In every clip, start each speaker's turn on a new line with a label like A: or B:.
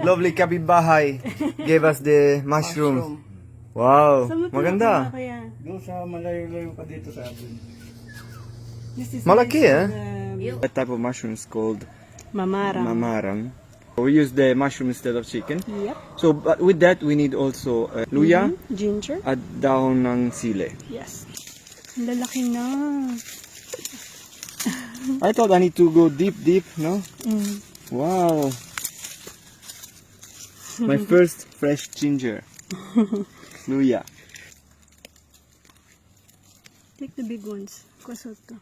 A: Lovely kapitbahay gave us the mushrooms. Wow, maganda.
B: Doon sa malayo-layo pa dito sa atin.
A: Malaki eh? That type of mushroom is called
C: Mamarang.
A: mamarang. We use the mushroom instead of chicken.
C: Yep.
A: So but with that we need also luya
C: Ginger.
A: at dahon ng sili.
C: Yes. Ang lalaki na.
A: I thought I need to go deep, no? Wow. My first fresh ginger. Luya.
C: Take the big ones. Kusot to.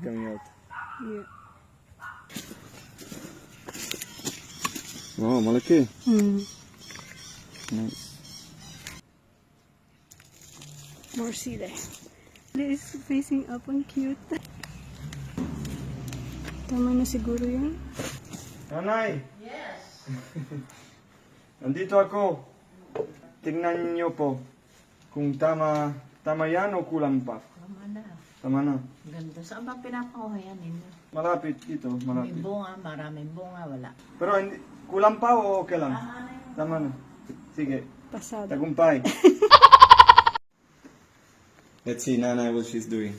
A: Coming out.
C: Yeah.
A: Wow, malaki. Nice.
C: More sili. It is facing up. Ang cute. Tama na siguro yan.
A: Nanay! Yes! Nandito ako. Tingnan niyo po kung tama yan o kulang pa.
D: Tama na.
A: Tama na.
D: Ganda. Saan ba pinapanguhayan ninyo?
A: Malapit dito,
D: May
A: malapit.
D: bunga, maraming bunga, wala.
A: Pero hindi, kulang pa o okay lang? Tama na. Sige,
C: Pasado.
A: tagumpay. Let's see Nanay what she's doing.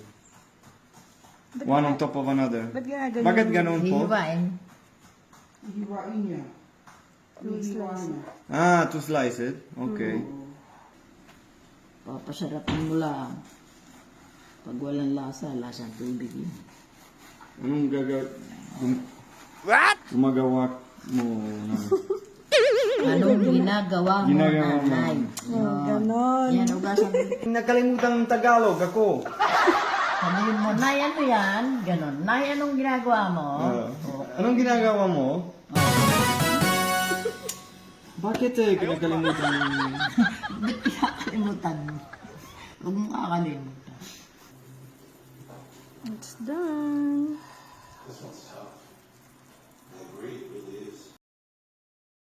A: One on top of another.
D: Ba't ginaganon?
A: Bakit ganun po?
D: Hihiwain.
B: Hihiwain niya. Hihiwain niya.
A: Ah, to slice it? Okay.
D: Papasarapin mo lang. Pag walang lasa, lasang tubig yun.
A: Anong What? Gumagawa mo na.
D: Anong ginagawa mo,
A: Ginagawa mo.
D: nanay?
C: Ganon.
D: Yan, ugasan mo.
A: Nakalimutan ng Tagalog ako.
D: Sabihin mo, nay, ano yan? Ganon. Nay, anong ginagawa mo?
A: Anong ginagawa mo? Bakit kinakalimutan mo?
D: Ba't kinakalimutan mo? Huwag mo kakalimutan.
C: It's done.